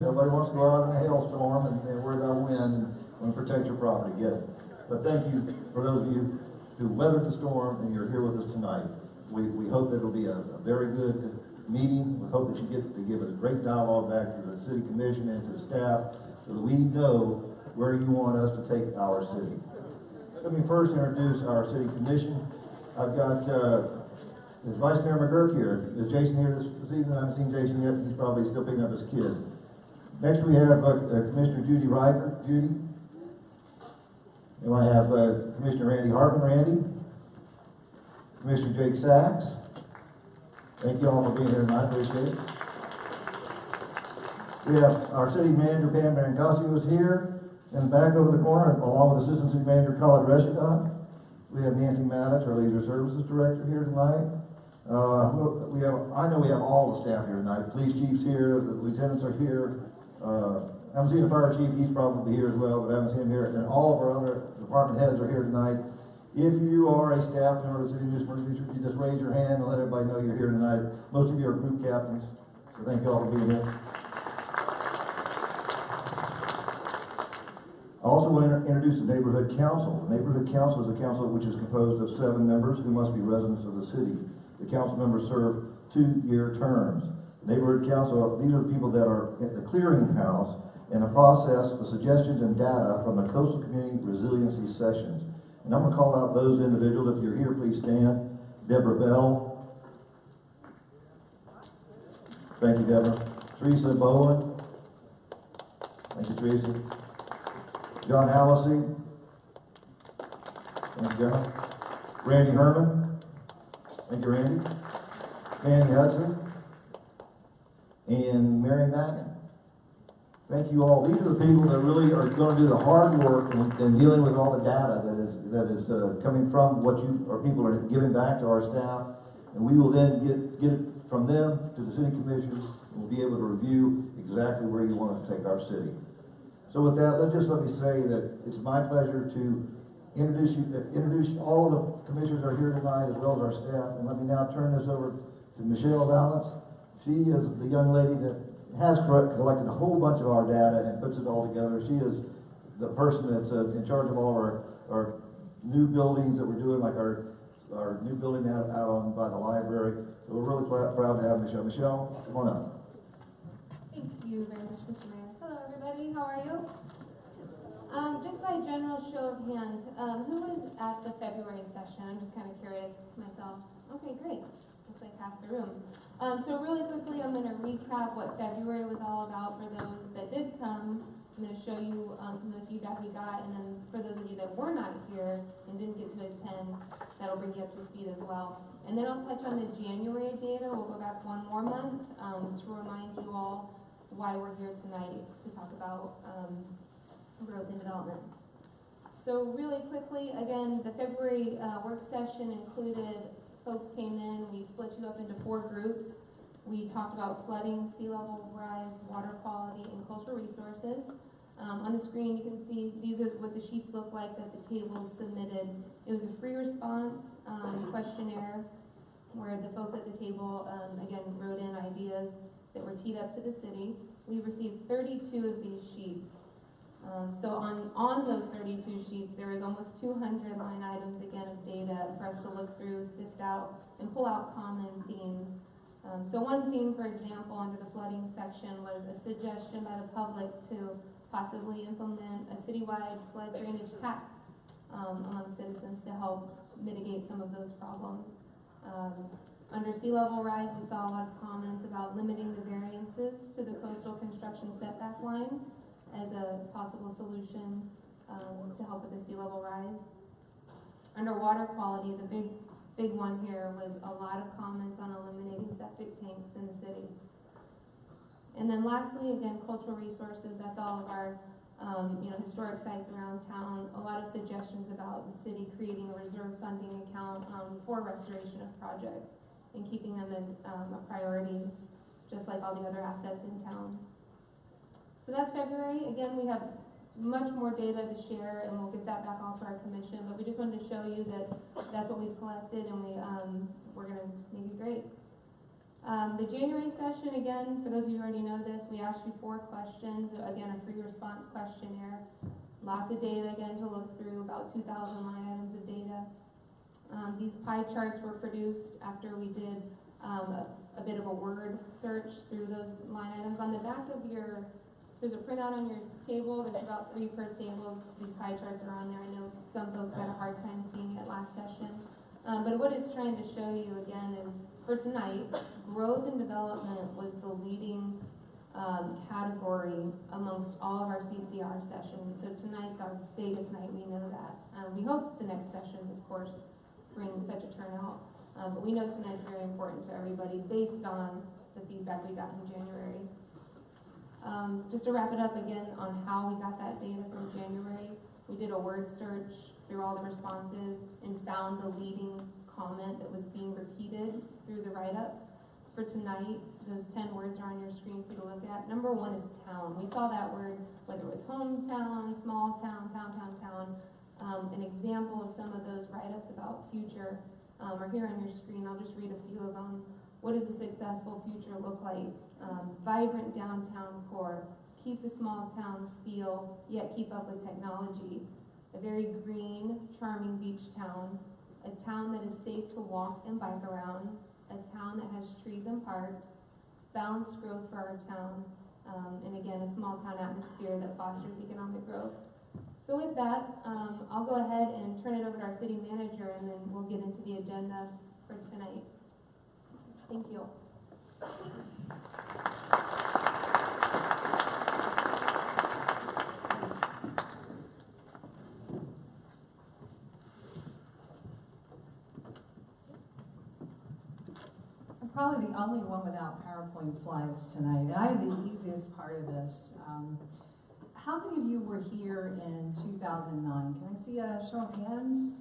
Nobody wants to go out in a hailstorm and worry about wind and want to protect your property. Get it. But thank you for those of you who weathered the storm and you're here with us tonight. We hope that it'll be a very good meeting. We hope that you get to give us great dialogue back to the city commission and to the staff so that we know where you want us to take our city. Let me first introduce our city commission. I've got is Vice Mayor McGurk here. Is Jason here this evening? I haven't seen Jason yet. He's probably still picking up his kids. Next we have Commissioner Judy Riker. Judy. And I have Commissioner Randy Hartman. Randy. Commissioner Jake Sachs. Thank you all for being here tonight. Appreciate it. We have our city manager, Pam Marangossi, who's here in the back over the corner, along with Assistant City Manager, Khaled Reshidon. We have Nancy Maddox, our Leisure Services Director, here tonight. I know we have all the staff here tonight. The police chief's here, the lieutenants are here. I haven't seen the fire chief, he's probably here as well, but I haven't seen him here. And all of our other department heads are here tonight. If you are a staff member of the city of Smyrna, you just raise your hand and let everybody know you're here tonight. Most of you are group captains, so thank you all for being here. I also want to introduce the Neighborhood Council. The Neighborhood Council is a council which is composed of 7 members who must be residents of the city. The council members serve 2-year terms. The Neighborhood Council, these are the people that are at the clearinghouse and the process, the suggestions and data from the Coastal Community Resiliency sessions. And I'm going to call out those individuals. If you're here, please stand. Deborah Bell. Thank you, Deborah. Teresa Bowen. Thank you, Teresa. John Hallisey. Thank you, John. Randy Herman. Thank you, Randy. Manny Hudson. And Mary Mackin. Thank you all. These are the people that really are going to do the hard work in dealing with all the data that is coming from what people are giving back to our staff, and we will then get it from them to the city commission, and we'll be able to review exactly where you want us to take our city. So with that, let me say that it's my pleasure to introduce all of the commissioners that are here tonight, as well as our staff, and let me now turn this over to Michelle Valance. She is the young lady that has collected a whole bunch of our data and puts it all together. She is the person that's in charge of all of our new buildings that we're doing, like our new building out on by the library. So we're really proud to have Michelle. Michelle, come on up. Thank you very much, Mr. Mayor. Hello, everybody. How are you? Just by general show of hands, who was at the February session? I'm just kind of curious myself. Okay, great. Looks like half the room. So really quickly, I'm going to recap what February was all about for those that did come. I'm going to show you some of the feedback we got, and then for those of you that were not here and didn't get to attend, that'll bring you up to speed as well. And then I'll touch on the January data. We'll go back one more month to remind you all why we're here tonight to talk about growth and development. So really quickly, again, the February work session included folks came in, we split you up into 4 groups. We talked about flooding, sea level rise, water quality, and cultural resources. On the screen you can see these are what the sheets look like that the tables submitted. It was a free response questionnaire where the folks at the table again wrote in ideas that were teed up to the city. We received 32 of these sheets. So on those 32 sheets, there is almost 200 line items, again, of data for us to look through, sift out, and pull out common themes. So one theme, for example, under the flooding section was a suggestion by the public to possibly implement a citywide flood drainage tax among citizens to help mitigate some of those problems. Under sea level rise, we saw a lot of comments about limiting the variances to the coastal construction setback line as a possible solution to help with the sea level rise. Under water quality, the big one here was a lot of comments on eliminating septic tanks in the city. And then lastly, again, cultural resources, that's all of our historic sites around town. A lot of suggestions about the city creating a reserve funding account for restoration of projects and keeping them as a priority, just like all the other assets in town. So that's February. Again, we have much more data to share, and we'll get that back all to our commission. But we just wanted to show you that that's what we've collected, and we're going to make it great. The January session, again, for those of you who already know this, we asked you 4 questions, again, a free response questionnaire. Lots of data, again, to look through, about 2,000 line items of data. These pie charts were produced after we did a bit of a word search through those line items. On the back of there's a printout on your table. There's about 3 per table. These pie charts are on there. I know some folks had a hard time seeing it last session. But what it's trying to show you, again, is for tonight, growth and development was the leading category amongst all of our CCR sessions. So tonight's our biggest night, we know that. We hope the next sessions, of course, bring such a turnout. But we know tonight's very important to everybody based on the feedback we got in January. Just to wrap it up again on how we got that data from January, we did a word search through all the responses and found the leading comment that was being repeated through the write-ups. For tonight, those 10 words are on your screen for you to look at. Number 1 is town. We saw that word, whether it was hometown, small town, town. An example of some of those write-ups about future are here on your screen. I'll just read a few of them. What does a successful future look like? Vibrant downtown core. Keep the small town feel, yet keep up with technology. A very green, charming beach town. A town that is safe to walk and bike around. A town that has trees and parks. Balanced growth for our town. And again, a small town atmosphere that fosters economic growth. So with that, I'll go ahead and turn it over to our city manager, and then we'll get into the agenda for tonight. Thank you. I'm probably the only one without PowerPoint slides tonight, and I have the easiest part of this. How many of you were here in 2009? Can I see a show of hands?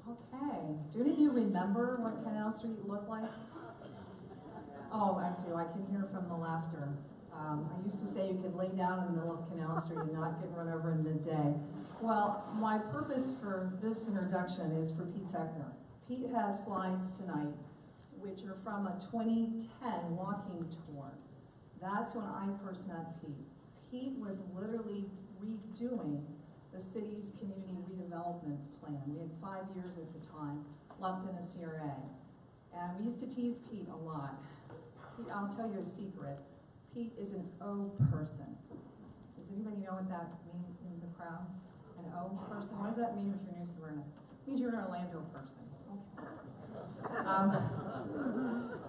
Okay. Do any of you remember what Canal Street looked like? Oh, I do. I can hear from the laughter. I used to say you could lay down in the middle of Canal Street and not get run over in midday. Well, my purpose for this introduction is for Pete Seckner. Pete has slides tonight which are from a 2010 walking tour. That's when I first met Pete. Pete was literally redoing the city's community redevelopment plan. We had 5 years at the time, lumped in a CRA. And we used to tease Pete a lot. Pete, I'll tell you a secret. Pete is an O person. Does anybody know what that means in the crowd? An O person? What does that mean if you're New Smyrna? It means you're an Orlando person. Okay.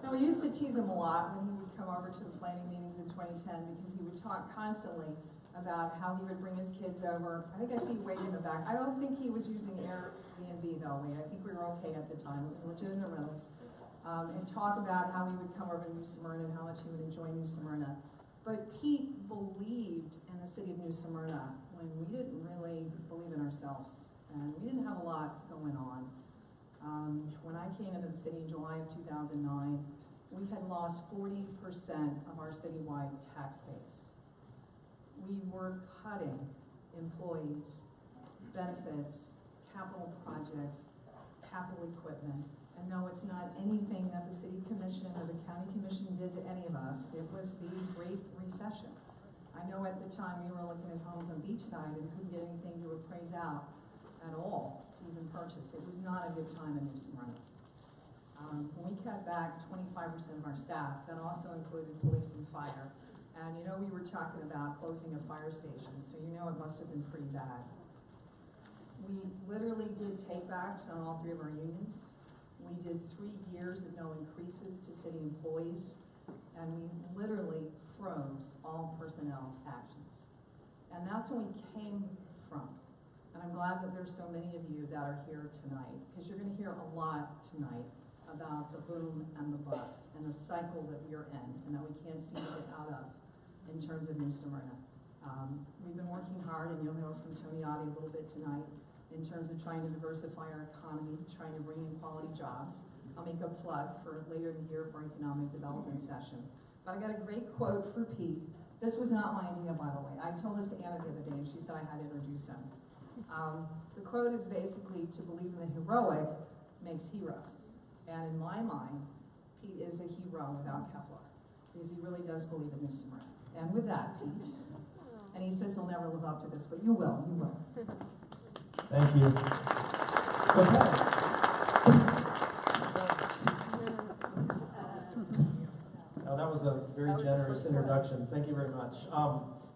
Now we used to tease him a lot when he would come over to the planning meetings in 2010 because he would talk constantly about how he would bring his kids over. I think I see Wade in the back. I don't think he was using Airbnb though, Wade. I think we were okay at the time. It was legitimate rentals. And talk about how he would come over to New Smyrna and how much he would enjoy New Smyrna. But Pete believed in the city of New Smyrna when we didn't really believe in ourselves. And we didn't have a lot going on. When I came into the city in July of 2009, we had lost 40% of our citywide tax base. We were cutting employees, benefits, capital projects, capital equipment. And no, it's not anything that the city commission or the county commission did to any of us. It was the Great Recession. I know at the time we were looking at homes on Beachside and couldn't get anything to appraise out at all to even purchase. It was not a good time in New Smyrna. When we cut back 25% of our staff, that also included police and fire. And you know we were talking about closing a fire station, so you know it must have been pretty bad. We literally did take-backs on all 3 of our unions. We did 3 years of no increases to city employees, and we literally froze all personnel actions. And that's when we came from. And I'm glad that there's so many of you that are here tonight, because you're going to hear a lot tonight about the boom and the bust and the cycle that we are in and that we can't seem to get out of in terms of New Smyrna. We've been working hard, and you'll know from Tony Otti a little bit tonight, in terms of trying to diversify our economy, trying to bring in quality jobs. I'll make a plug for later in the year for our economic development session. But I got a great quote for Pete. This was not my idea, by the way. I told this to Anna the other day, and she said I had to introduce him. The quote is basically, to believe in the heroic makes heroes. And in my mind, Pete is a hero without Kevlar, because he really does believe in New Smyrna. And with that, Pete, and he says he'll never live up to this, but you will, you will. Thank you. Okay. That was a very generous introduction. Thank you very much.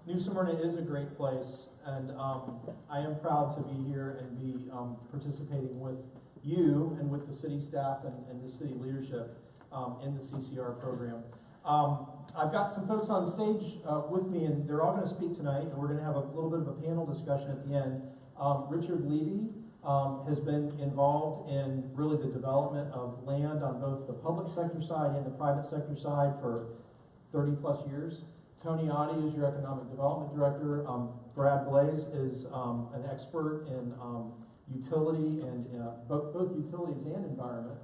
New Smyrna is a great place, and I am proud to be here and be participating with you and with the city staff and the city leadership in the CCR program. I've got some folks on stage with me, and they're all going to speak tonight, and we're going to have a little bit of a panel discussion at the end. Richard Levy has been involved in really the development of land on both the public sector side and the private sector side for 30 plus years. Tony Oddie is your economic development director. Brad Blaze is an expert in utility and both utilities and environment.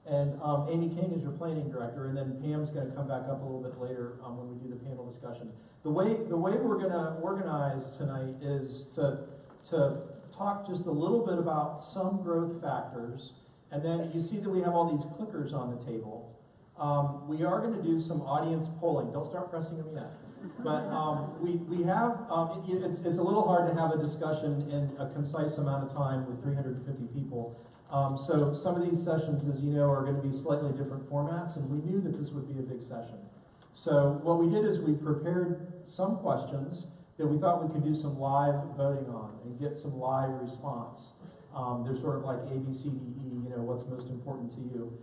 And Amy King is your planning director, and then Pam's going to come back up a little bit later when we do the panel discussion. The way we're going to organize tonight is to talk just a little bit about some growth factors, and then you see that we have all these clickers on the table. We are going to do some audience polling. Don't start pressing them yet. But we have, it's a little hard to have a discussion in a concise amount of time with 350 people. So some of these sessions, as you know, are going to be slightly different formats, and we knew that this would be a big session. So what we did is we prepared some questions that we thought we could do some live voting on and get some live response. They're sort of like A, B, C, D, E, you know, what's most important to you.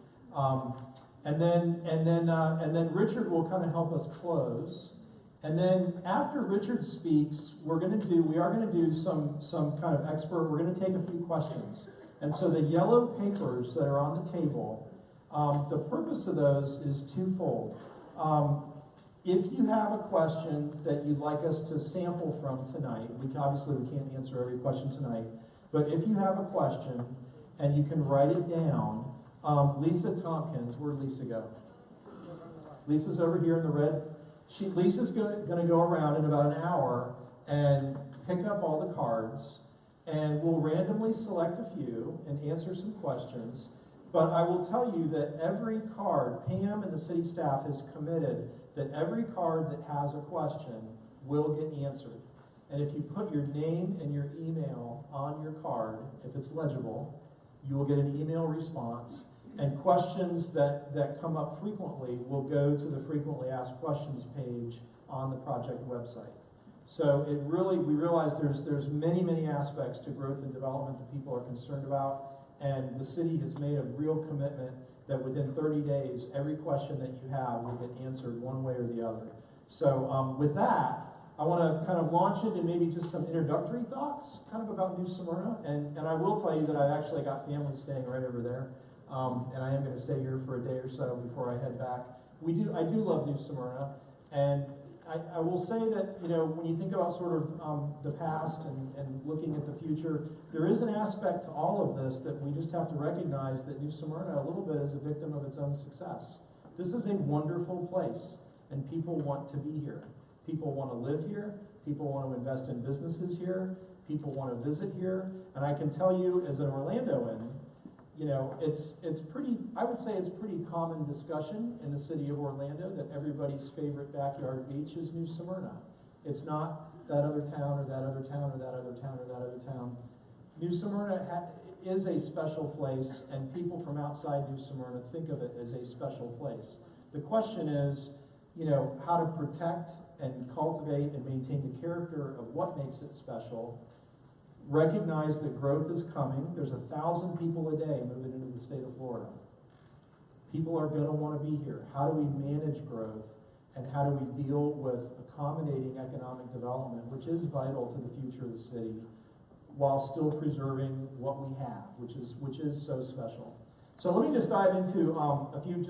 And then Richard will kind of help us close. And then after Richard speaks, we are going to do some kind of expert, we're going to take a few questions. And so the yellow papers that are on the table, the purpose of those is twofold. If you have a question that you'd like us to sample from tonight, obviously we can't answer every question tonight, but if you have a question and you can write it down, Lisa Tompkins, where'd Lisa go? Lisa's over here in the red. Lisa's going to go around in about an hour and pick up all the cards, and we'll randomly select a few and answer some questions. But I will tell you that every card, Pam and the city staff has committed that every card that has a question will get answered. And if you put your name and your email on your card, if it's legible, you will get an email response. And questions that come up frequently will go to the frequently asked questions page on the project website. So we realize there's many aspects to growth and development that people are concerned about, and the city has made a real commitment that within 30 days, every question that you have will get answered one way or the other. So with that, I want to kind of launch into maybe just some introductory thoughts kind of about New Smyrna, and I will tell you that I've actually got family staying right over there. And I am going to stay here for a day or so before I head back. I do love New Smyrna, and I will say that, you know, when you think about sort of the past and looking at the future, there is an aspect to all of this that we just have to recognize that New Smyrna a little bit is a victim of its own success. This is a wonderful place, and people want to be here. People want to live here. People want to invest in businesses here. People want to visit here. And I can tell you, as an Orlandoan, you know, I would say it's pretty common discussion in the city of Orlando that everybody's favorite backyard beach is New Smyrna. It's not that other town or that other town or that other town or that other town. New Smyrna is a special place, and people from outside New Smyrna think of it as a special place. The question is, you know, how to protect and cultivate and maintain the character of what makes it special. Recognize that growth is coming. There's 1,000 people a day moving into the state of Florida. People are going to want to be here. How do we manage growth, and how do we deal with accommodating economic development, which is vital to the future of the city, while still preserving what we have, which is so special. So let me just dive into a few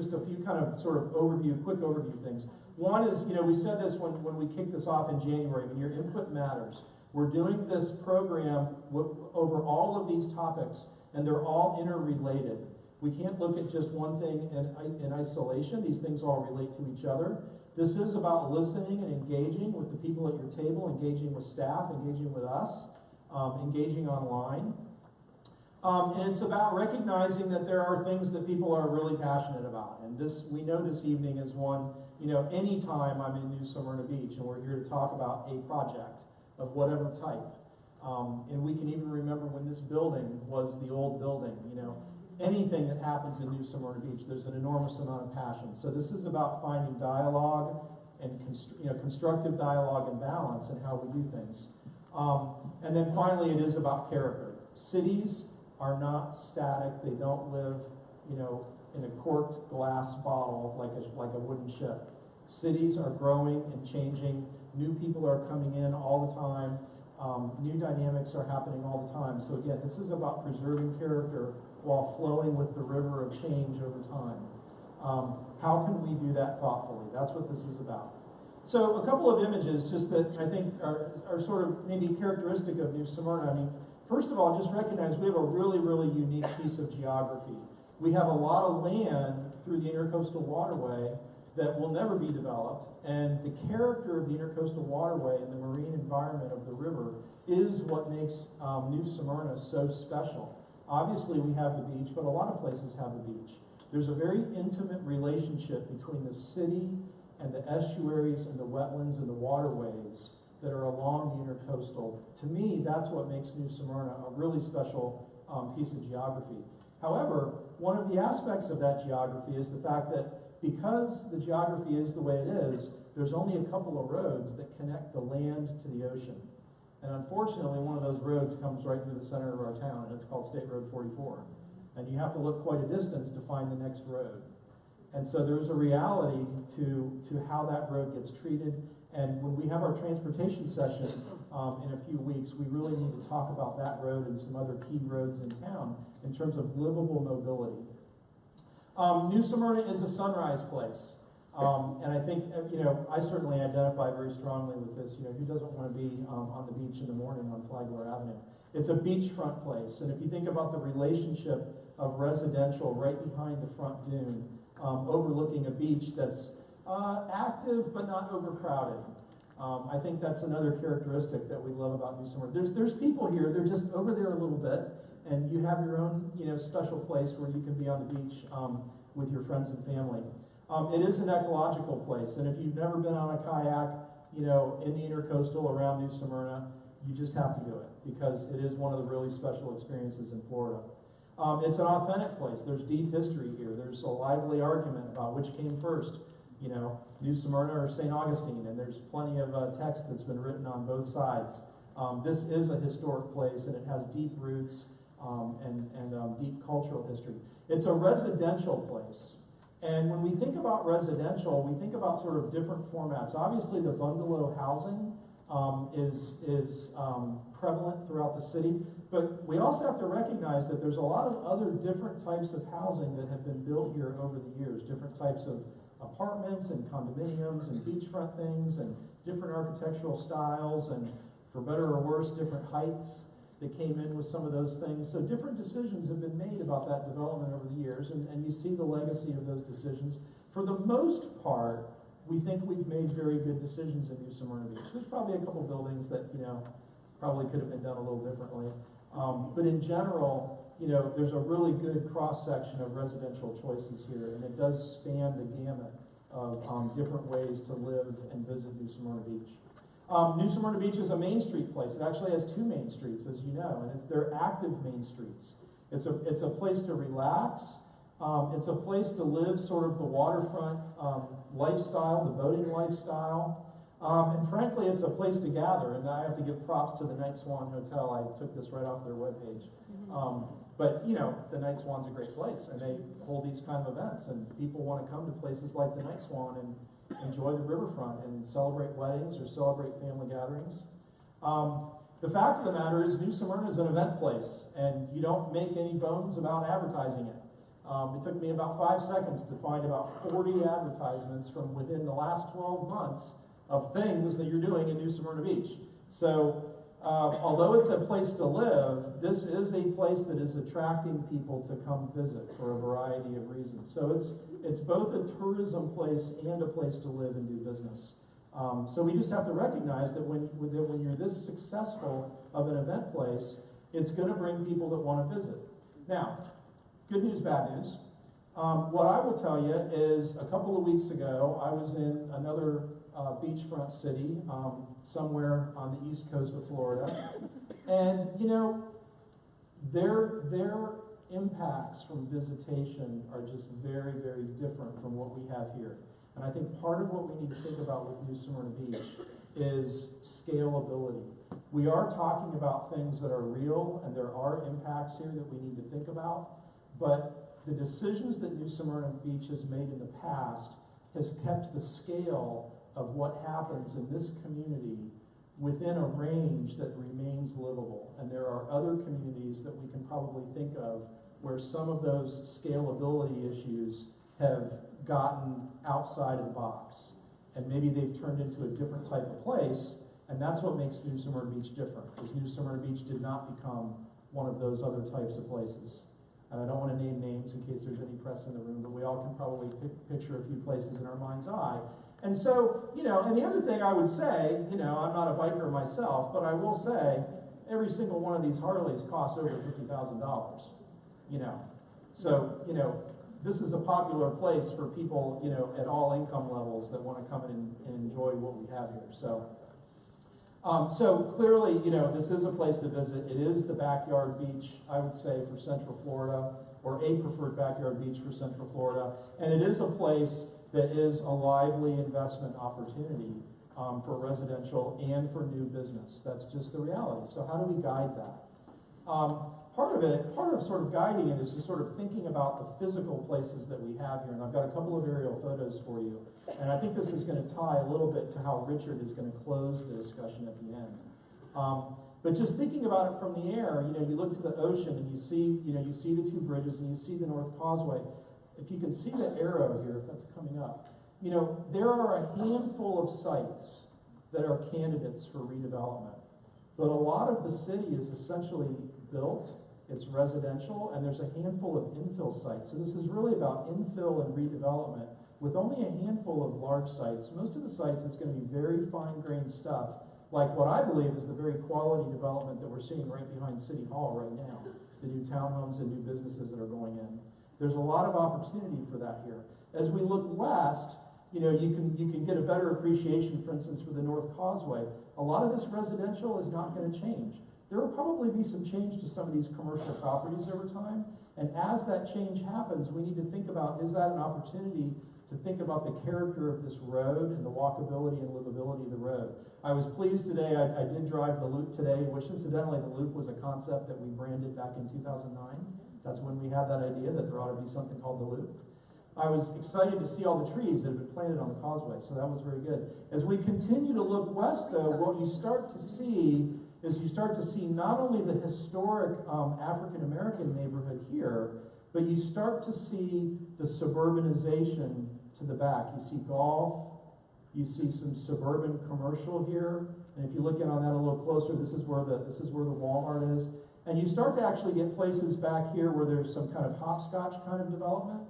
kind of sort of quick overview things. One is, you know, we said this when we kicked this off in January. I mean, your input matters. We're doing this program over all of these topics, and they're all interrelated. We can't look at just one thing in isolation. These things all relate to each other. This is about listening and engaging with the people at your table, engaging with staff, engaging with us, engaging online. And it's about recognizing that there are things that people are really passionate about. And this, we know this evening is one, anytime I'm in New Smyrna Beach and we're here to talk about a project of whatever type. And we can even remember when this building was the old building, anything that happens in New Smyrna Beach, there's an enormous amount of passion. So this is about finding dialogue and constructive dialogue and balance in how we do things. And then finally, it is about character. Cities are not static. They don't live, in a corked glass bottle like a wooden ship. Cities are growing and changing. New people are coming in all the time. New dynamics are happening all the time. So again, this is about preserving character while flowing with the river of change over time. How can we do that thoughtfully? That's what this is about. So a couple of images just that I think are sort of maybe characteristic of New Smyrna. I mean, first of all, just recognize we have a really, really unique piece of geography. We have a lot of land through the Intercoastal Waterway that will never be developed, and the character of the Intercoastal Waterway and the marine environment of the river is what makes New Smyrna so special. Obviously, we have the beach, but a lot of places have the beach. There's a very intimate relationship between the city and the estuaries and the wetlands and the waterways that are along the intercoastal. To me, that's what makes New Smyrna a really special piece of geography. However, one of the aspects of that geography is the fact that because the geography is the way it is, there's only a couple of roads that connect the land to the ocean. And unfortunately, one of those roads comes right through the center of our town, and it's called State Road 44. And you have to look quite a distance to find the next road. And so there's a reality to how that road gets treated. And when we have our transportation session in a few weeks, we really need to talk about that road and some other key roads in town in terms of livable mobility. New Smyrna is a sunrise place. And I think, I certainly identify very strongly with this. Who doesn't want to be on the beach in the morning on Flagler Avenue? It's a beachfront place. And if you think about the relationship of residential right behind the front dune, overlooking a beach that's active but not overcrowded. I think that's another characteristic that we love about New Smyrna. There's people here, they're just over there a little bit, and you have your own special place where you can be on the beach with your friends and family. It is an ecological place, and if you've never been on a kayak, in the intercoastal around New Smyrna, you just have to do it because it is one of the really special experiences in Florida. It's an authentic place. There's deep history here. There's a lively argument about which came first, New Smyrna or St. Augustine, and there's plenty of text that's been written on both sides. This is a historic place, and it has deep roots and deep cultural history. It's a residential place. And when we think about residential, we think about sort of different formats. Obviously, the bungalow housing is prevalent throughout the city, but we also have to recognize that there's a lot of other different types of housing that have been built here over the years, different types of apartments and condominiums and beachfront things and different architectural styles and, for better or worse, different heights that came in with some of those things. So different decisions have been made about that development over the years, and you see the legacy of those decisions. For the most part, we think we've made very good decisions in New Smyrna Beach. There's probably a couple buildings that, probably could have been done a little differently. But in general, there's a really good cross-section of residential choices here, and it does span the gamut of different ways to live and visit New Smyrna Beach. New Smyrna Beach is a Main Street place. It actually has two main streets, as you know, and they're active main streets. It's a place to relax. It's a place to live sort of the waterfront lifestyle, the boating lifestyle. And frankly, it's a place to gather, and I have to give props to the Night Swan Hotel. I took this right off their webpage. But, the Night Swan's a great place, and they hold these kind of events, and people want to come to places like the Night Swan and enjoy the riverfront and celebrate weddings or celebrate family gatherings. The fact of the matter is New Smyrna is an event place, and you don't make any bones about advertising it. It took me about 5 seconds to find about 40 advertisements from within the last 12 months of things that you're doing in New Smyrna Beach. So, although it's a place to live, this is a place that is attracting people to come visit for a variety of reasons. So it's both a tourism place and a place to live and do business. So we just have to recognize that when you're this successful of an event place, It's going to bring people that want to visit. Now, good news, bad news. What I will tell you is a couple of weeks ago, I was in another beachfront city somewhere on the east coast of Florida. And, you know, their impacts from visitation are just very, very different from what we have here. And I think part of what we need to think about with New Smyrna Beach is scalability. We are talking about things that are real, and there are impacts here that we need to think about, but the decisions that New Smyrna Beach has made in the past has kept the scale of what happens in this community within a range that remains livable. And there are other communities that we can probably think of where some of those scalability issues have gotten outside of the box. And maybe they've turned into a different type of place, and that's what makes New Smyrna Beach different, because New Smyrna Beach did not become one of those other types of places. And I don't want to name names in case there's any press in the room, but we all can probably picture a few places in our mind's eye. And so, you know, and the other thing I would say, you know, I'm not a biker myself, but I will say every single one of these Harleys costs over $50,000, you know. So, you know, this is a popular place for people, you know, at all income levels that want to come in and enjoy what we have here. So clearly, you know, this is a place to visit. It is the backyard beach, I would say, for Central Florida, or a preferred backyard beach for Central Florida. And it is a place that is a lively investment opportunity for residential and for new business. That's just the reality. So how do we guide that? Part of sort of guiding it is just sort of thinking about the physical places that we have here. And I've got a couple of aerial photos for you. And I think this is going to tie a little bit to how Richard is going to close the discussion at the end. But just thinking about it from the air, you know, you look to the ocean and you see the two bridges and you see the North Causeway. If you can see the arrow here, if that's coming up, you know, there are a handful of sites that are candidates for redevelopment. But a lot of the city is essentially built, it's residential, and there's a handful of infill sites. So this is really about infill and redevelopment with only a handful of large sites. Most of the sites, it's going to be very fine-grained stuff, like what I believe is the very quality development that we're seeing right behind City Hall right now, the new townhomes and new businesses that are going in. There's a lot of opportunity for that here. As we look west, you know, you can get a better appreciation, for instance, for the North Causeway. A lot of this residential is not going to change. There will probably be some change to some of these commercial properties over time. And as that change happens, we need to think about, is that an opportunity to think about the character of this road and the walkability and livability of the road. I was pleased today, I did drive the Loop today, which incidentally the Loop was a concept that we branded back in 2009. That's when we had that idea that there ought to be something called the Loop. I was excited to see all the trees that have been planted on the causeway, so that was very good. As we continue to look west, though, what you start to see is not only the historic African-American neighborhood here, but you start to see the suburbanization to the back. You see golf, you see some suburban commercial here, and if you look in on that a little closer, this is where the Walmart is. And you start to actually get places back here where there's some kind of hopscotch kind of development.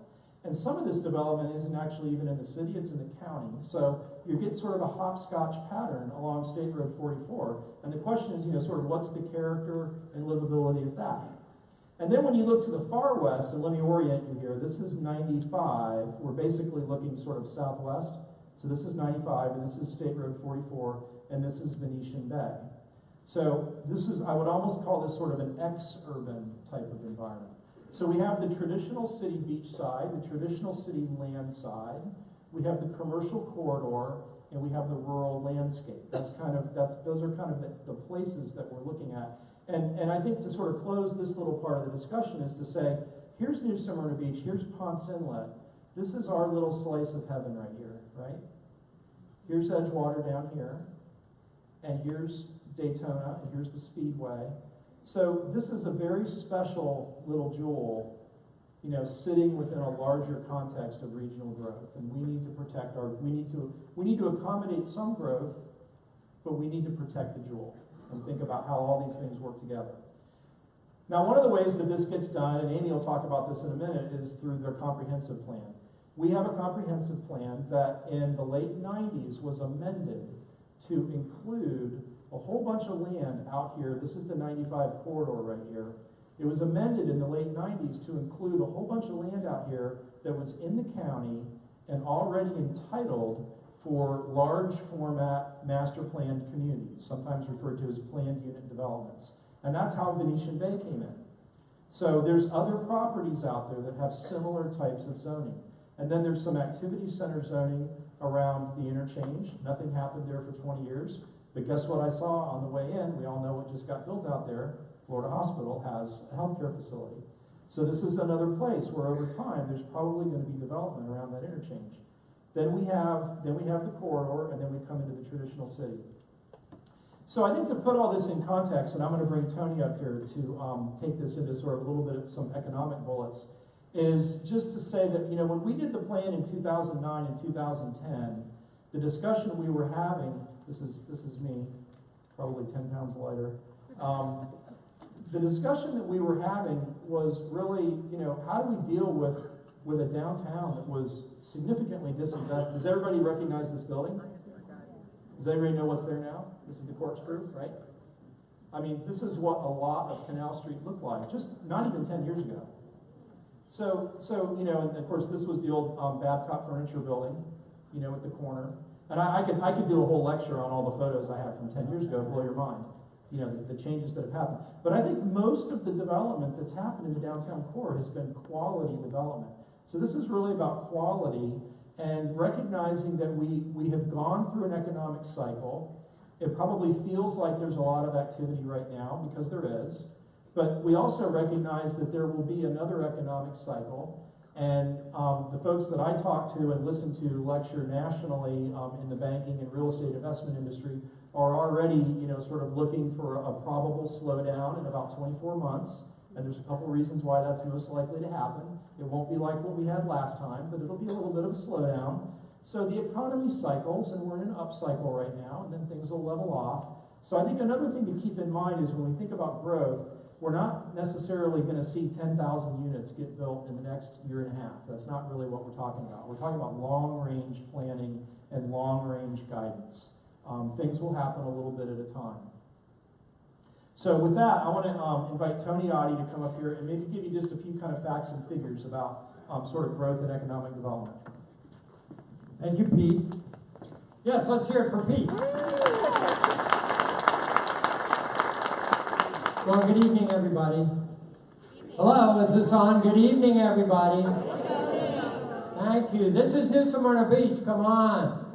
And some of this development isn't actually even in the city, it's in the county. So you get sort of a hopscotch pattern along State Road 44. And the question is, you know, sort of what's the character and livability of that? And then when you look to the far west, and let me orient you here, this is 95. We're basically looking sort of southwest. So this is 95, and this is State Road 44, and this is Venetian Bay. So this is, I would almost call this sort of an ex-urban type of environment. So we have the traditional city beach side, the traditional city land side, we have the commercial corridor, and we have the rural landscape. Those are kind of the places that we're looking at. And I think to sort of close this little part of the discussion is to say, here's New Smyrna Beach, here's Ponce Inlet. This is our little slice of heaven right here, right? Here's Edgewater down here, and here's Daytona, and here's the Speedway. So this is a very special little jewel, you know, sitting within a larger context of regional growth. And we need to protect we need to accommodate some growth, but we need to protect the jewel and think about how all these things work together. Now, one of the ways that this gets done, and Amy will talk about this in a minute, is through their comprehensive plan. We have a comprehensive plan that in the late 90s was amended to include a whole bunch of land out here. This is the 95 corridor right here. It was amended in the late 90s to include a whole bunch of land out here that was in the county and already entitled for large format master planned communities, sometimes referred to as planned unit developments. And that's how Venetian Bay came in. So there's other properties out there that have similar types of zoning. And then there's some activity center zoning around the interchange. Nothing happened there for 20 years. But guess what I saw on the way in? We all know what just got built out there. Florida Hospital has a healthcare facility. So this is another place where over time there's probably going to be development around that interchange. Then we have the corridor, and then we come into the traditional city. So I think to put all this in context, and I'm going to bring Tony up here to take this into sort of a little bit of some economic bullets, is just to say that, you know, when we did the plan in 2009 and 2010, the discussion we were having, this is me, probably 10 pounds lighter, the discussion that we were having was really, you know, how do we deal with a downtown that was significantly disinvested? Does everybody recognize this building? Does everybody know what's there now? This is the corkscrew, right? I mean, this is what a lot of Canal Street looked like, just not even 10 years ago. So you know, and of course, this was the old Babcock Furniture Building, you know, at the corner. And I could do a whole lecture on all the photos I have from 10 years ago, blow your mind, you know, the changes that have happened. But I think most of the development that's happened in the downtown core has been quality development. So this is really about quality and recognizing that we have gone through an economic cycle. It probably feels like there's a lot of activity right now, because there is. But we also recognize that there will be another economic cycle. And the folks that I talk to and listen to lecture nationally in the banking and real estate investment industry are already, you know, sort of looking for a probable slowdown in about 24 months. And there's a couple reasons why that's most likely to happen. It won't be like what we had last time, but it'll be a little bit of a slowdown. So the economy cycles, and we're in an upcycle right now, and then things will level off. So I think another thing to keep in mind is when we think about growth, we're not necessarily going to see 10,000 units get built in the next year and a half. That's not really what we're talking about. We're talking about long-range planning and long-range guidance. Things will happen a little bit at a time. So with that, I want to invite Tony Oddie to come up here and maybe give you just a few kind of facts and figures about sort of growth and economic development. Thank you, Pete. Yes, let's hear it for Pete. Well, good evening, everybody. Hello, is this on? Good evening, everybody. Thank you. This is New Smyrna Beach. Come on.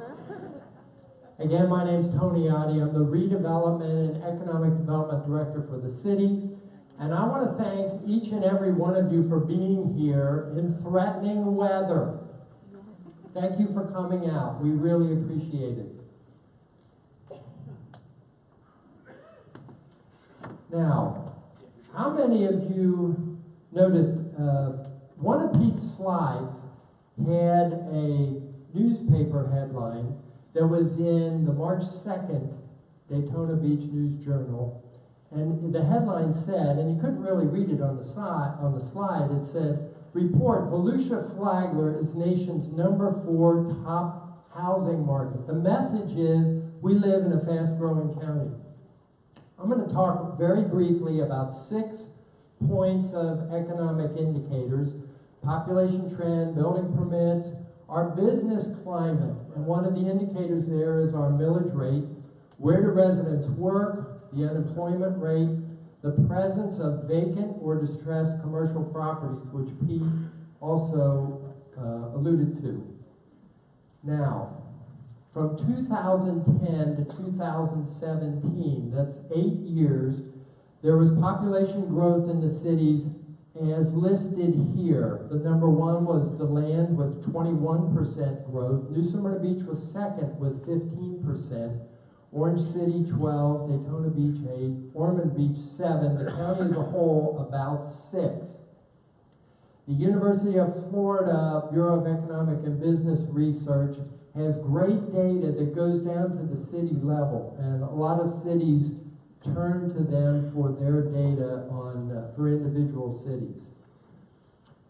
Again, my name's Tony Oddie. I'm the Redevelopment and Economic Development Director for the city. And I want to thank each and every one of you for being here in threatening weather. Thank you for coming out. We really appreciate it. Now, how many of you noticed one of Pete's slides had a newspaper headline that was in the March 2nd Daytona Beach News Journal. And the headline said, and you couldn't really read it on the slide, it said, "Report, Volusia Flagler is nation's #4 top housing market." The message is, we live in a fast-growing county. I'm going to talk very briefly about 6 points of economic indicators: population trend, building permits, our business climate. And one of the indicators there is our millage rate, where do residents work, the unemployment rate, the presence of vacant or distressed commercial properties, which Pete also alluded to. Now, from 2010 to 2017, that's 8 years, there was population growth in the cities as listed here. The number 1 was DeLand with 21% growth. New Smyrna Beach was second with 15%. Orange City 12, Daytona Beach 8, Ormond Beach 7, the county as a whole about 6. The University of Florida Bureau of Economic and Business Research has great data that goes down to the city level, and a lot of cities turn to them for their data on for individual cities.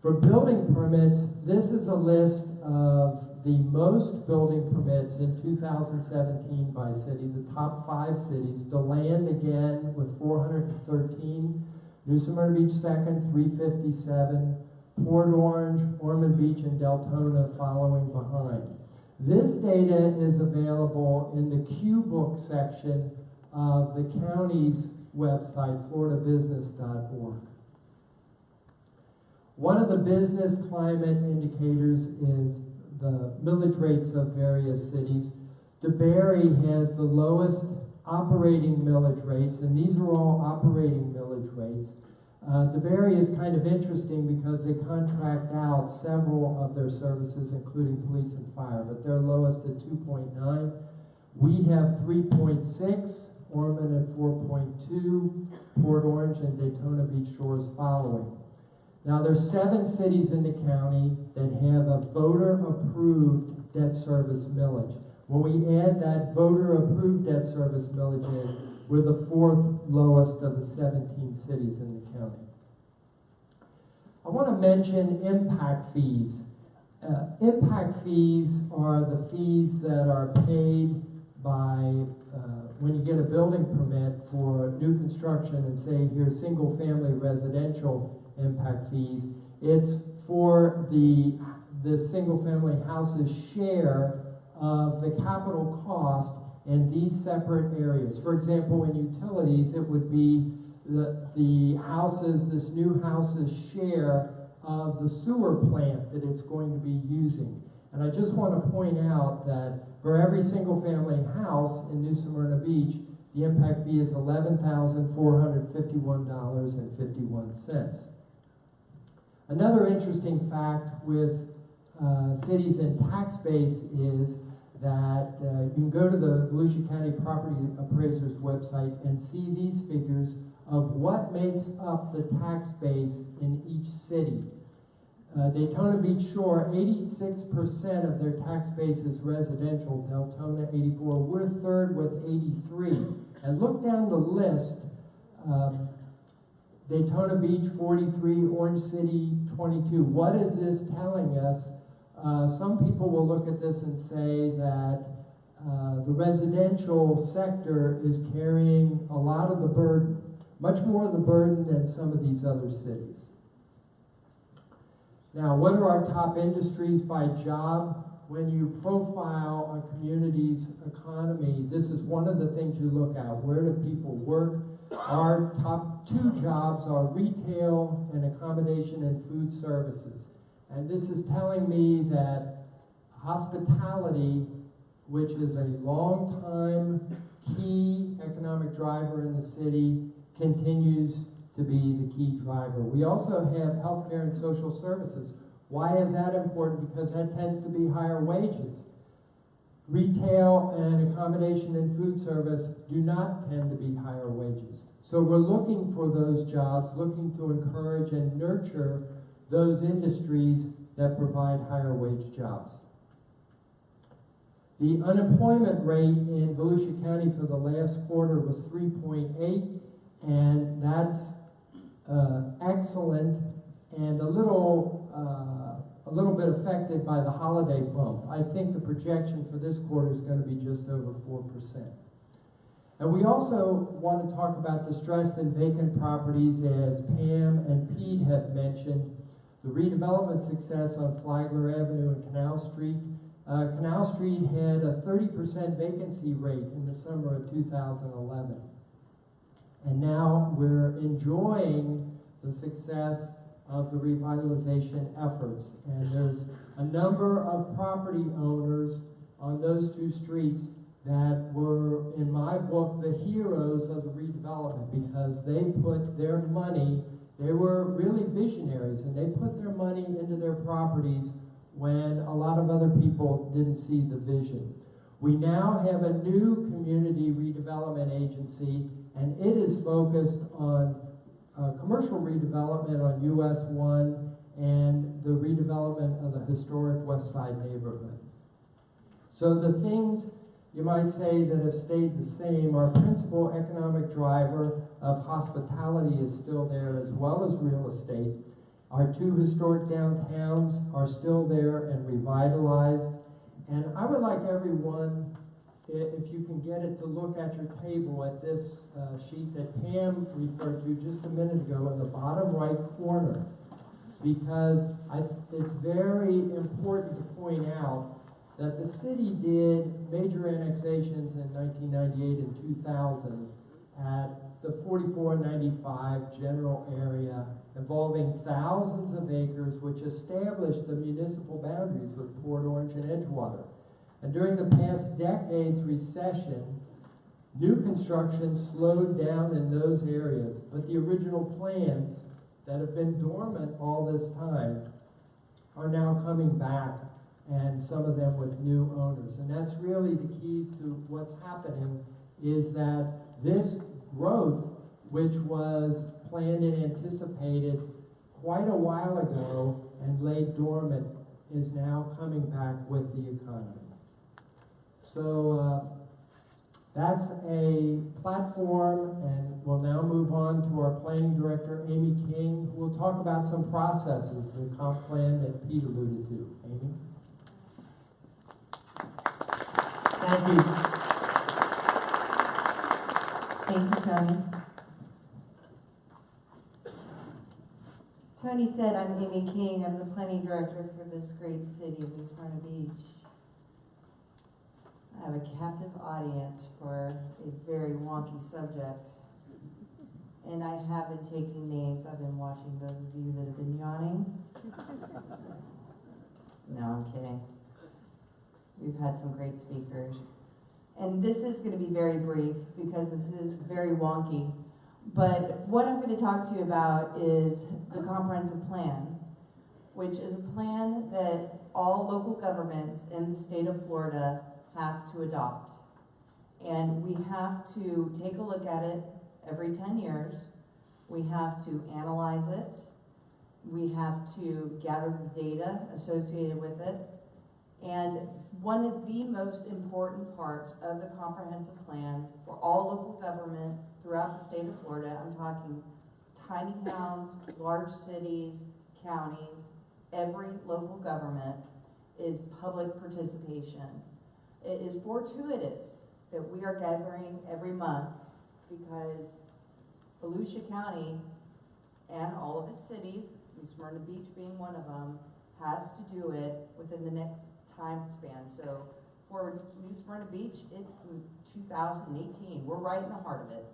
For building permits, this is a list of the most building permits in 2017 by city, the top 5 cities. DeLand again with 413, New Smyrna Beach second, 357, Port Orange, Ormond Beach, and Deltona following behind. This data is available in the Q-Book section of the county's website, floridabusiness.org. One of the business climate indicators is the millage rates of various cities. DeBary has the lowest operating millage rates, and these are all operating millage rates. DeBary is kind of interesting because they contract out several of their services, including police and fire, but they're lowest at 2.9. We have 3.6, Ormond at 4.2, Port Orange and Daytona Beach Shores following. Now there's 7 cities in the county that have a voter-approved debt service millage. When we add that voter-approved debt service millage in, we're the 4th lowest of the 17 cities in the county. I want to mention impact fees. Impact fees are the fees that are paid by when you get a building permit for new construction and say here's single-family residential impact fees. It's for the single-family house's share of the capital cost in these separate areas. For example, in utilities, it would be the house's, this new house's share of the sewer plant that it's going to be using. And I just want to point out that for every single-family house in New Smyrna Beach, the impact fee is $11,451.51. Another interesting fact with cities and tax base is that you can go to the Volusia County Property Appraiser's website and see these figures of what makes up the tax base in each city. Daytona Beach Shore, 86% of their tax base is residential. Deltona, 84. We're 3rd with 83. And look down the list. Daytona Beach, 43. Orange City, 22. What is this telling us? Some people will look at this and say that the residential sector is carrying a lot of the burden, much more of the burden than some of these other cities. Now, what are our top industries by job? When you profile a community's economy, this is one of the things you look at. Where do people work? Our top 2 jobs are retail and accommodation and food services. And this is telling me that hospitality, which is a long-time key economic driver in the city, continues to be the key driver. We also have healthcare and social services. Why is that important? Because that tends to be higher wages. Retail and accommodation and food service do not tend to be higher wages. So we're looking for those jobs, looking to encourage and nurture those industries that provide higher wage jobs. The unemployment rate in Volusia County for the last quarter was 3.8, and that's excellent and a little bit affected by the holiday bump. I think the projection for this quarter is going to be just over 4%. And we also want to talk about distressed and vacant properties, as Pam and Pete have mentioned. The redevelopment success on Flagler Avenue and Canal Street. Canal Street had a 30% vacancy rate in the summer of 2011. And now we're enjoying the success of the revitalization efforts. And there's a number of property owners on those 2 streets that were, in my book, the heroes of the redevelopment, because they put their money, they were really visionaries, and they put their money into their properties when a lot of other people didn't see the vision. We now have a new community redevelopment agency, and it is focused on commercial redevelopment on US 1 and the redevelopment of the historic West Side neighborhood. So the things you might say that have stayed the same, our principal economic driver of hospitality is still there, as well as real estate. Our 2 historic downtowns are still there and revitalized. And I would like everyone, if you can get it, to look at your table at this sheet that Pam referred to just a minute ago in the bottom right corner. Because it's very important to point out that the city did major annexations in 1998 and 2000 at the 4495 general area, involving thousands of acres, which established the municipal boundaries with Port Orange and Edgewater. And during the past decade's recession, new construction slowed down in those areas, but the original plans that have been dormant all this time are now coming back, and some of them with new owners. And that's really the key to what's happening, is that this growth, which was planned and anticipated quite a while ago and laid dormant, is now coming back with the economy. So that's a platform, and we'll now move on to our planning director, Amy King, who will talk about some processes in the comp plan that Pete alluded to. Amy? Thank you. Thank you, Tony. As Tony said, I'm Amy King. I'm the planning director for this great city of Smyrna Beach. I have a captive audience for a very wonky subject. And I have been taking names. I've been watching those of you that have been yawning. No, I'm kidding. We've had some great speakers. And this is going to be very brief because this is very wonky. But what I'm going to talk to you about is the comprehensive plan, which is a plan that all local governments in the state of Florida have to adopt. And we have to take a look at it every 10 years. We have to analyze it. We have to gather the data associated with it. And one of the most important parts of the comprehensive plan for all local governments throughout the state of Florida, I'm talking tiny towns, large cities, counties, every local government, is public participation. It is fortuitous that we are gathering every month because Volusia County and all of its cities, Smyrna Beach being one of them, has to do it within the next time span. So for New Smyrna Beach, it's 2018. We're right in the heart of it.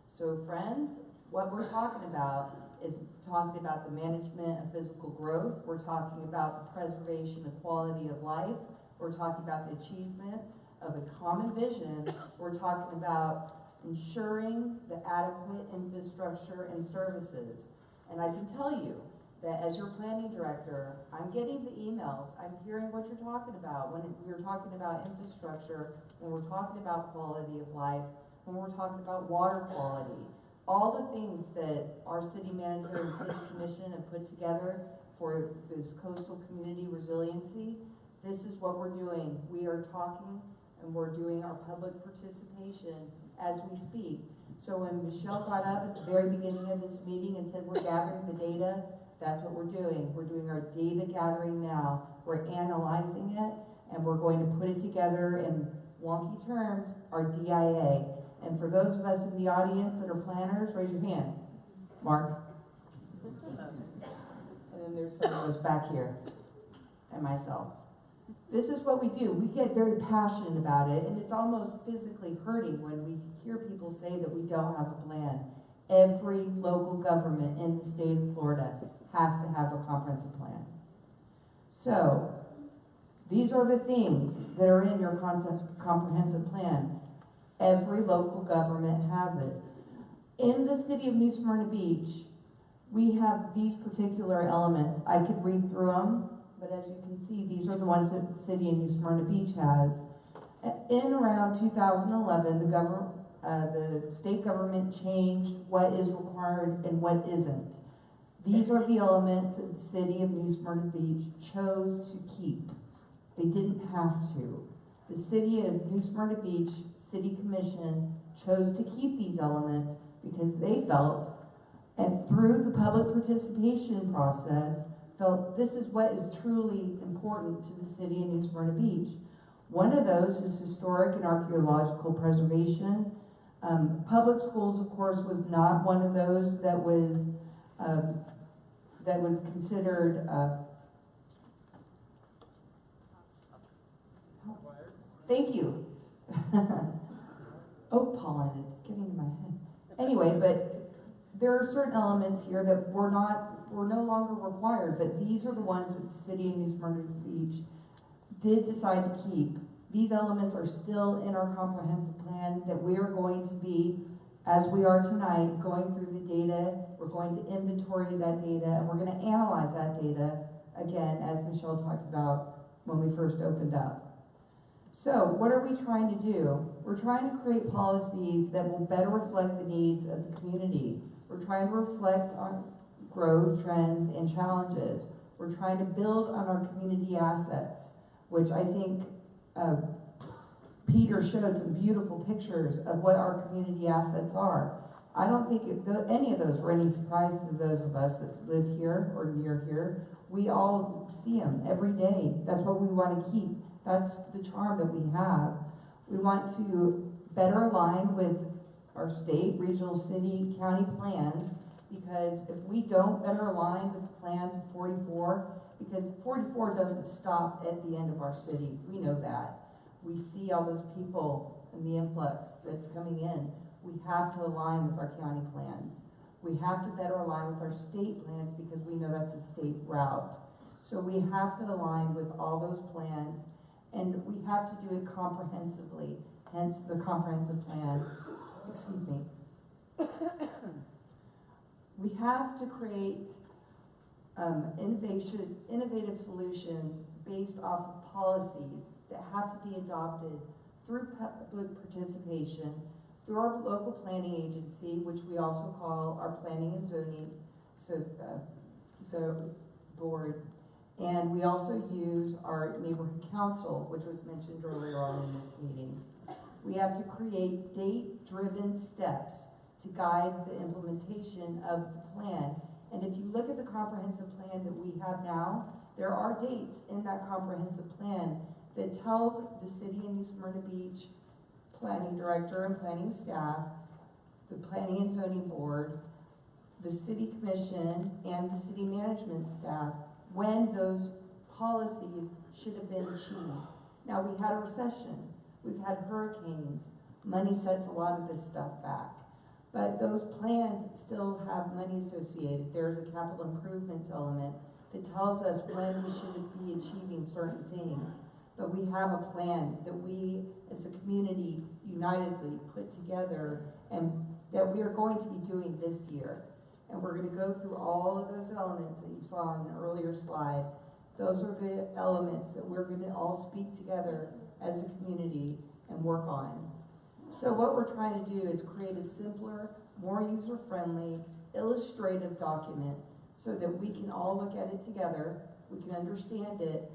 So friends, what we're talking about is talking about the management of physical growth. We're talking about the preservation of quality of life. We're talking about the achievement of a common vision. We're talking about ensuring the adequate infrastructure and services. And I can tell you that as your planning director, I'm getting the emails, I'm hearing what you're talking about when we're talking about infrastructure, when we're talking about quality of life, when we're talking about water quality, all the things that our city manager and city commission have put together for this coastal community resiliency. This is what we're doing. We are talking and we're doing our public participation as we speak. So when Michelle got up at the very beginning of this meeting and said we're gathering the data, that's what we're doing. We're doing our data gathering now. We're analyzing it, and we're going to put it together in wonky terms, our DIA. And for those of us in the audience that are planners, raise your hand. Mark. And then there's some of us back here, and myself. This is what we do. We get very passionate about it, and it's almost physically hurting when we hear people say that we don't have a plan. Every local government in the state of Florida has to have a comprehensive plan. So, these are the things that are in your comprehensive plan. Every local government has it. In the city of New Smyrna Beach, we have these particular elements. I could read through them, but as you can see, these are the ones that the city of New Smyrna Beach has. In around 2011, the state government changed what is required and what isn't. These are the elements that the city of New Smyrna Beach chose to keep. They didn't have to. The city of New Smyrna Beach City Commission chose to keep these elements because they felt, and through the public participation process, felt this is what is truly important to the city of New Smyrna Beach. One of those is historic and archaeological preservation. Public schools, of course, was not one of those that was considered. Thank you. Oak pollen, it's getting in my head. Anyway, but there are certain elements here that were no longer required, but these are the ones that the city of New Smyrna Beach did decide to keep. These elements are still in our comprehensive plan that we are going to be, as we are tonight, going through the data. We're going to inventory that data, and we're going to analyze that data, again, as Michelle talked about when we first opened up. So, what are we trying to do? We're trying to create policies that will better reflect the needs of the community. We're trying to reflect on growth, trends, and challenges. We're trying to build on our community assets, which I think Peter showed some beautiful pictures of what our community assets are. I don't think any of those were any surprise to those of us that live here or near here. We all see them every day. That's what we want to keep. That's the charm that we have. We want to better align with our state, regional, city, county plans, because if we don't better align with the plans of 44, because 44 doesn't stop at the end of our city. We know that. We see all those people and the influx that's coming in. We have to align with our county plans. We have to better align with our state plans because we know that's a state route. So we have to align with all those plans, and we have to do it comprehensively, hence the comprehensive plan. Excuse me. We have to create innovative solutions based off of policies that have to be adopted through public participation, through our local planning agency, which we also call our planning and zoning board, and we also use our neighborhood council, which was mentioned earlier on in this meeting. We have to create date-driven steps to guide the implementation of the plan. And if you look at the comprehensive plan that we have now, there are dates in that comprehensive plan that tells the city of New Smyrna Beach planning director and planning staff, the planning and zoning board, the city commission, and the city management staff when those policies should have been achieved. Now, we had a recession, we've had hurricanes, money sets a lot of this stuff back. But those plans still have money associated. There's a capital improvements element that tells us when we should be achieving certain things. But we have a plan that we, as a community, unitedly put together and that we are going to be doing this year. And we're going to go through all of those elements that you saw on an earlier slide. Those are the elements that we're going to all speak together as a community and work on. So what we're trying to do is create a simpler, more user-friendly, illustrative document so that we can all look at it together, we can understand it,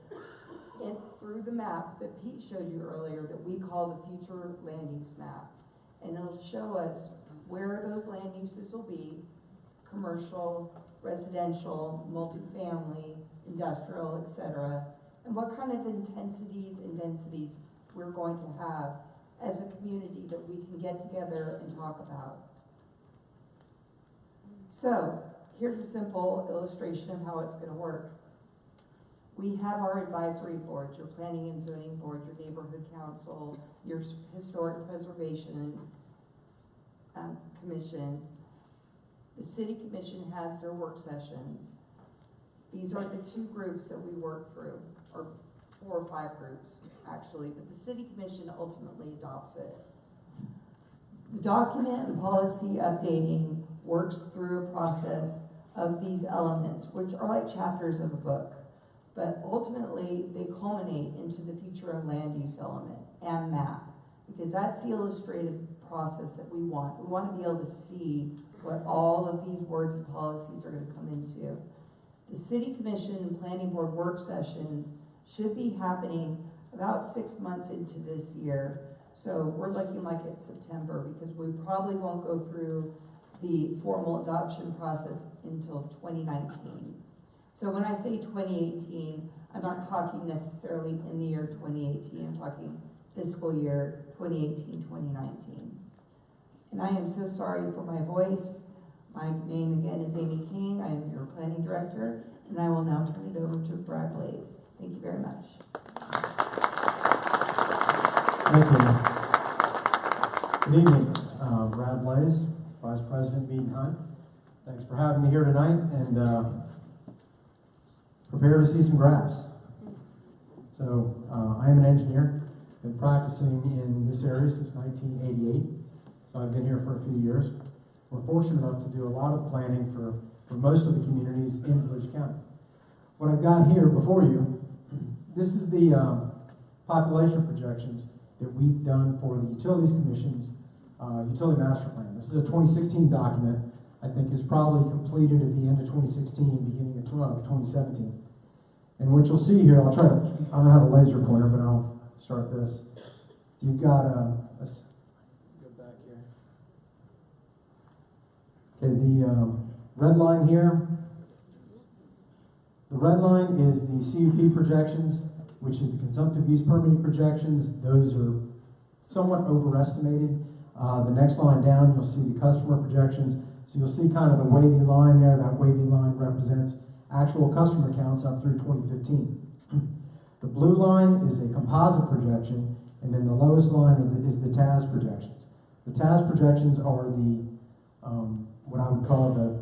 and through the map that Pete showed you earlier that we call the future land use map. And it'll show us where those land uses will be, commercial, residential, multifamily, industrial, etc., and what kind of intensities and densities we're going to have as a community that we can get together and talk about. So, here's a simple illustration of how it's going to work. We have our advisory boards, your planning and zoning board, your neighborhood council, your historic preservation commission. The city commission has their work sessions. These are the two groups that we work through, or 4 or 5 groups, actually, but the city commission ultimately adopts it. The document and policy updating works through a process of these elements, which are like chapters of a book, but ultimately they culminate into the future and land use element and map, because that's the illustrative process that we want. We want to be able to see what all of these words and policies are going to come into. The city commission and planning board work sessions should be happening about 6 months into this year. So we're looking like it's September because we probably won't go through the formal adoption process until 2019. So when I say 2018, I'm not talking necessarily in the year 2018, I'm talking fiscal year 2018, 2019. And I am so sorry for my voice. My name again is Amy King. I am your planning director, and I will now turn it over to Brad Blaze. Thank you very much. Thank you. Good evening. Brad Blaze, Vice President Mead and Hunt. Thanks for having me here tonight, and prepare to see some graphs. So I am an engineer, been practicing in this area since 1988, so I've been here for a few years. We're fortunate enough to do a lot of planning for most of the communities in Volusia County. What I've got here before you, this is the population projections that we've done for the Utilities Commission's Utility Master Plan. This is a 2016 document. I think is probably completed at the end of 2016, beginning of 2017. And what you'll see here, I don't have a laser pointer, but I'll start this. You've got go back here. Okay, the red line here, the red line is the CUP projections, which is the consumptive use permitting projections. Those are somewhat overestimated. The next line down, you'll see the customer projections. So you'll see kind of a wavy line there. That wavy line represents actual customer counts up through 2015. The blue line is a composite projection, and then the lowest line is the TAS projections. The TAS projections are the, what I would call the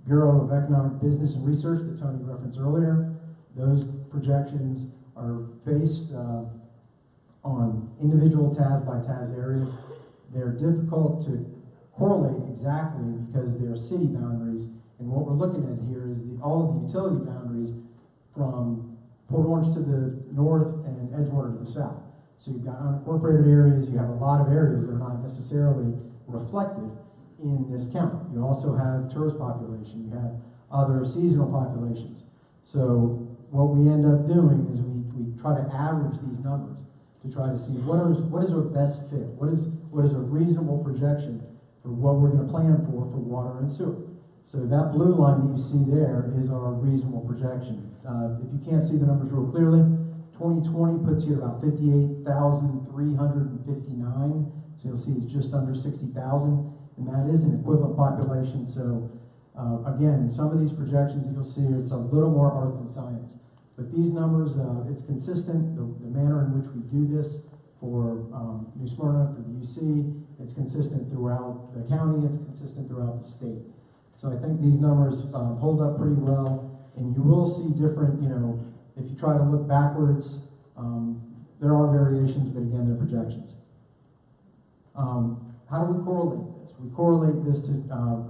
Bureau of Economic Business and Research that Tony referenced earlier. Those projections are based on individual TAS by TAS areas. They're difficult to correlate exactly because they're city boundaries, and what we're looking at here is all of the utility boundaries from Port Orange to the north and Edgewater to the south. So you've got unincorporated areas, you have a lot of areas that are not necessarily reflected in this count. You also have tourist population, you have other seasonal populations. So what we end up doing is we try to average these numbers to try to see what is our best fit, what is a reasonable projection for what we're going to plan for water and sewer. So that blue line that you see there is our reasonable projection. If you can't see the numbers real clearly, 2020 puts you at about 58,359. So you'll see it's just under 60,000, and that is an equivalent population. So again, some of these projections that you'll see, it's a little more art than science. But these numbers, it's consistent. The manner in which we do this for New Smyrna, for the UC, it's consistent throughout the county, it's consistent throughout the state. So I think these numbers hold up pretty well, and you will see different, if you try to look backwards, there are variations, but again, they're projections. How do we correlate this? We correlate this to,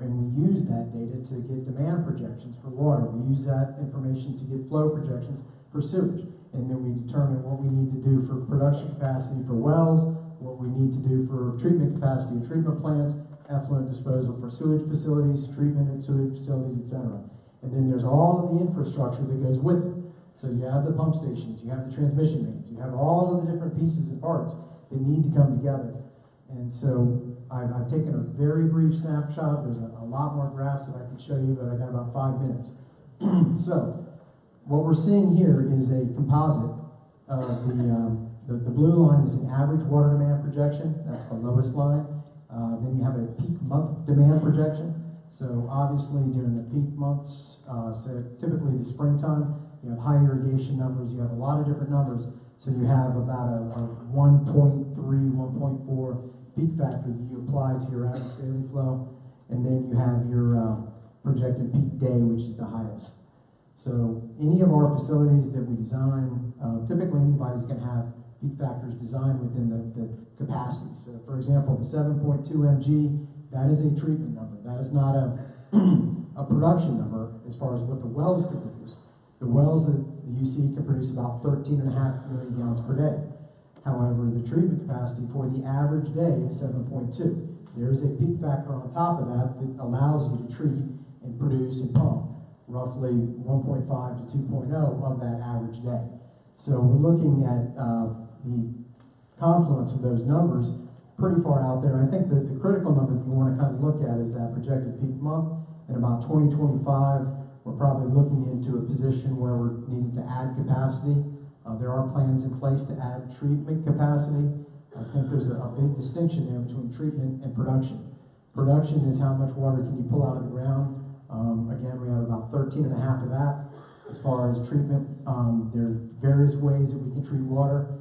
and we use that data to get demand projections for water. We use that information to get flow projections for sewage. And then we determine what we need to do for production capacity for wells, what we need to do for treatment capacity of treatment plants, effluent disposal for sewage facilities, treatment at sewage facilities, etc. And then there's all of the infrastructure that goes with it. So you have the pump stations, you have the transmission mains, you have all of the different pieces and parts that need to come together. And so I've taken a very brief snapshot. There's a lot more graphs that I could show you, but I got about 5 minutes. So what we're seeing here is a composite of the blue line is an average water demand projection. That's the lowest line. Then you have a peak month demand projection. So obviously during the peak months, so typically the springtime, you have high irrigation numbers. You have a lot of different numbers. So you have about a 1.3, 1.4 peak factor that you apply to your average daily flow. And then you have your projected peak day, which is the highest. So any of our facilities that we design, typically anybody's going to have peak factors designed within the capacity. So for example, the 7.2 mg, that is a treatment number. That is not a production number as far as what the wells can produce. The wells that the UC can produce about 13.5 million gallons per day. However, the treatment capacity for the average day is 7.2. There is a peak factor on top of that that allows you to treat and produce and pump roughly 1.5 to 2.0 of that average day. So we're looking at the confluence of those numbers pretty far out there. I think that the critical number that you want to kind of look at is that projected peak month. In about 2025, We're probably looking into a position where we're needing to add capacity. There are plans in place to add treatment capacity. I think there's a big distinction there between treatment and production. Production is how much water can you pull out of the ground. Again, we have about 13 and a half of that. As far as treatment, there are various ways that we can treat water.